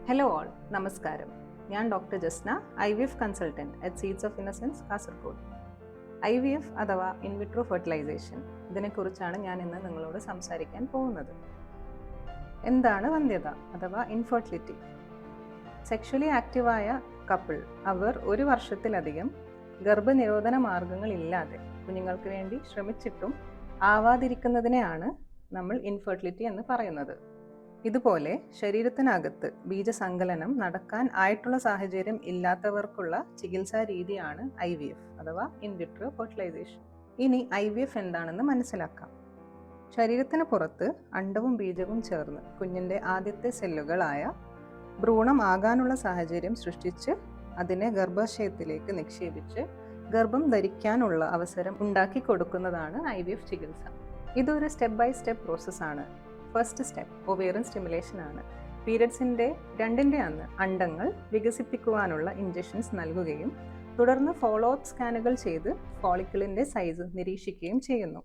Hello all, നമസ്കാരം. ഞാൻ doctor Jasna, IVF consultant at seeds of innocence, Kasaragod. IVF അഥവാ in vitro fertilisation, ഇതിനെക്കുറിച്ചാണ് ഞാൻ ഇന്ന് നിങ്ങളോട് സംസാരിക്കാൻ പോകുന്നത്. എന്താണ് വന്ധ്യത അഥവാ ഇൻഫെർട്ടിലിറ്റി? സെക്ഷലി ആക്റ്റീവായ കപ്പിൾ അവർ ഒരു വർഷത്തിലധികം ഗർഭനിരോധന മാർഗങ്ങളില്ലാതെ കുഞ്ഞുങ്ങൾക്ക് വേണ്ടി ശ്രമിച്ചിട്ടും ആവാതിരിക്കുന്നതിനെയാണ് നമ്മൾ ഇൻഫെർട്ടിലിറ്റി എന്ന് പറയുന്നത്. ഇതുപോലെ ശരീരത്തിനകത്ത് ബീജസങ്കലനം നടക്കാൻ ആയിട്ടുള്ള സാഹചര്യം ഇല്ലാത്തവർക്കുള്ള ചികിത്സാ രീതിയാണ് IVF അഥവാ ഇൻവിട്രോ ഫെർട്ടിലൈസേഷൻ. ഇനി IVF എന്താണെന്ന് മനസ്സിലാക്കാം. ശരീരത്തിന് പുറത്ത് അണ്ഡവും ബീജവും ചേർന്ന് കുഞ്ഞിൻ്റെ ആദ്യത്തെ സെല്ലുകളായ ഭ്രൂണം ആകാനുള്ള സാഹചര്യം സൃഷ്ടിച്ച് അതിനെ ഗർഭാശയത്തിലേക്ക് നിക്ഷേപിച്ച് ഗർഭം ധരിക്കാനുള്ള അവസരം ഉണ്ടാക്കി കൊടുക്കുന്നതാണ് IVF ചികിത്സ. ഇതൊരു സ്റ്റെപ്പ് ബൈ സ്റ്റെപ്പ് പ്രോസസ്സാണ്. ഫസ്റ്റ് സ്റ്റെപ്പ് ഒവേറിയൻ സ്റ്റിമുലേഷൻ ആണ്. പീരിയഡ്സിൻ്റെ 2ന്റെ അന്ന് അണ്ഡങ്ങൾ വികസിപ്പിക്കുവാനുള്ള ഇഞ്ചക്ഷൻസ് നൽകുകയും തുടർന്ന് ഫോളോ അപ്പ് സ്കാനുകൾ ചെയ്ത് ഫോളിക്കിളിൻ്റെ സൈസ് നിരീക്ഷിക്കുകയും ചെയ്യുന്നു.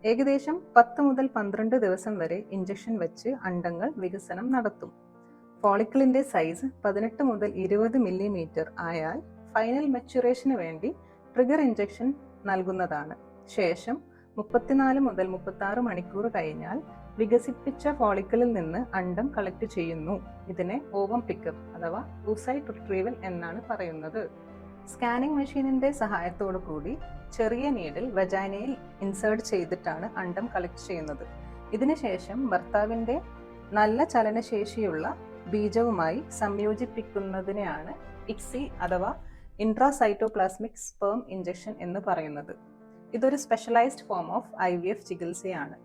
ഏകദേശം 10 മുതൽ 12 ദിവസം വരെ ഇഞ്ചക്ഷൻ വെച്ച് അണ്ഡങ്ങൾ വികസനം നടത്തും. ഫോളിക്കിളിൻ്റെ സൈസ് 18 മുതൽ 20 മില്ലിമീറ്റർ ആയാൽ ഫൈനൽ മെച്യൂറേഷന് വേണ്ടി ട്രിഗർ ഇഞ്ചക്ഷൻ നൽകുന്നതാണ്. ശേഷം 34 മുതൽ 36 മണിക്കൂർ കഴിഞ്ഞാൽ വികസിപ്പിച്ച ഫോളിക്കിളിൽ നിന്ന് അണ്ഡം കളക്ട് ചെയ്യുന്നു. ഇതിനെ ഓവം പിക്കപ്പ് അഥവാ oocyte റിട്രീവൽ എന്നാണ് പറയുന്നത്. സ്കാനിംഗ് മെഷീനിന്റെ സഹായത്തോടു കൂടി ചെറിയ നീഡിൽ വജൈനയിൽ ഇൻസേർട്ട് ചെയ്തിട്ടാണ് അണ്ഡം കളക്ട് ചെയ്യുന്നത്. ഇതിനുശേഷം ഭർത്താവിന്റെ നല്ല ചലനശേഷിയുള്ള ബീജവുമായി സംയോജിപ്പിക്കുന്നതിനെയാണ് ICSI അഥവാ ഇൻട്രാസൈറ്റോപ്ലാസ്മിക് സ്പേം ഇഞ്ചക്ഷൻ എന്ന് പറയുന്നത്. ഇതൊരു സ്പെഷ്യലൈസ്ഡ് ഫോം ഓഫ് IVF ചികിത്സയാണ്.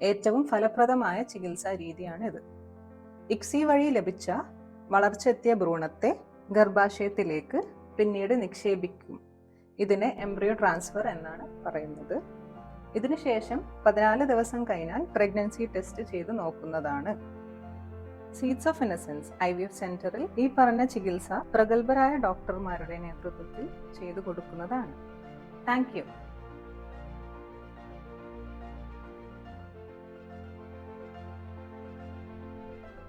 ഏറ്റവും ഫലപ്രദമായ ചികിത്സാ രീതിയാണ് ഇത്. ICSI വഴി ലഭിച്ച വളർച്ചെത്തിയ ഭ്രൂണത്തെ ഗർഭാശയത്തിലേക്ക് പിന്നീട് നിക്ഷേപിക്കും. ഇതിനെ എംബ്രിയോ ട്രാൻസ്ഫർ എന്നാണ് പറയുന്നത്. ഇതിനുശേഷം 14 ദിവസം കഴിഞ്ഞാൽ പ്രഗ്നൻസി ടെസ്റ്റ് ചെയ്ത് നോക്കുന്നതാണ്. സീഡ്സ് ഓഫ് ഇന്നസെൻസ് IVF സെന്ററിൽ ഈ പറഞ്ഞ ചികിത്സ പ്രഗത്ഭരായ ഡോക്ടർമാരുടെ നേതൃത്വത്തിൽ ചെയ്തു കൊടുക്കുന്നതാണ്. Thank you.